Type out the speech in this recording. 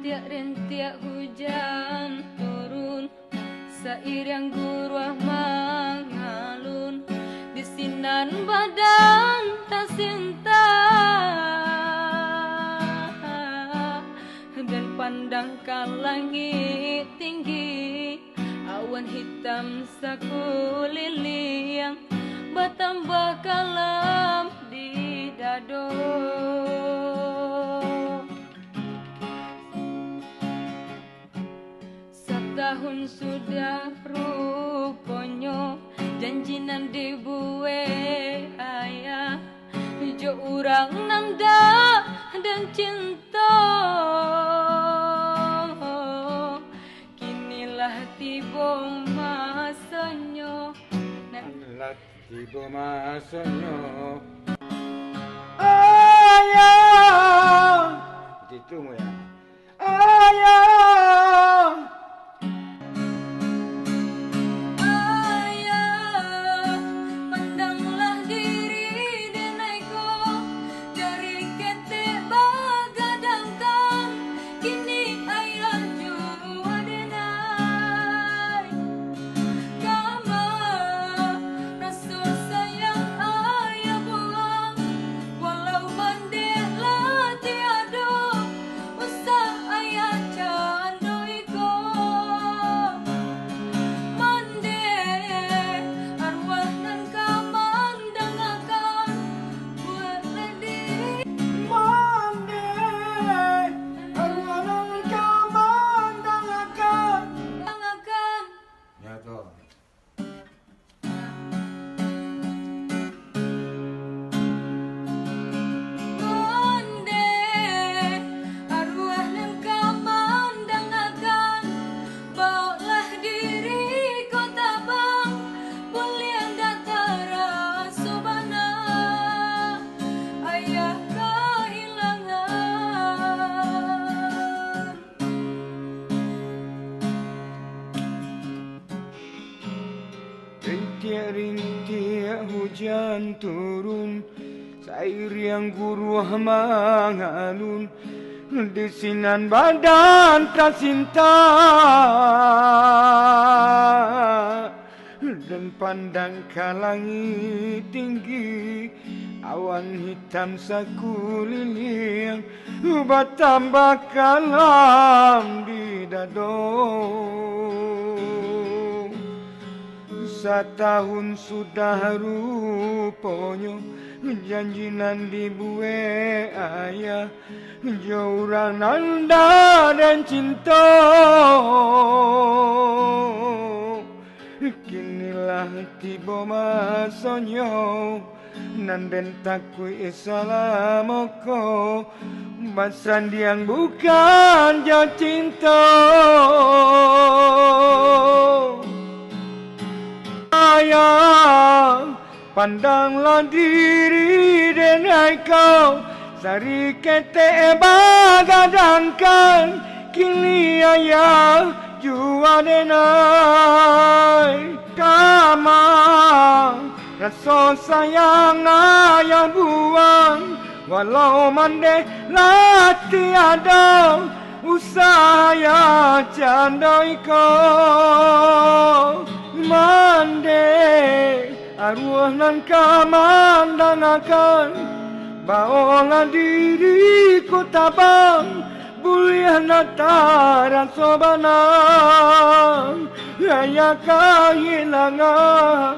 Rintiak-rintiak hujan turun, seiring guruah mengalun, di sinan badan tak cinta, dan pandangkan langit tinggi, awan hitam sakuliling, bertambah kalam di dado. Setahun sudah rupanya janjinan dibuwe ayah, jo urang nanda dan cinta. Kinilah tiba masanya, tiba masanya. Ayah, itu ya. Ayah. Rintiak-rintiak hujan turun, seiring guruh mengalun, di sinan badan tak cinta, dan pandang ke langit tinggi, awan hitam sakuliling, bertambah kalam di dado. Setahun sudah rupanya janjinan dibuwe ayah, jauran nanda dan cinta. Kinilah tiba masanya, nanden takui salamoko, basandiang bukan jauh cinta. Ayah, pandanglah diri dan kau, sari kete bagadangkan, kini ayah jua denai. Kama rasa sayang ayah buang, walau mande lati ada, usaya candai kau. Mande arwah nan kamandangakan, baolah diriku tabang, buliah nataran sobanan, ayah kehilangan.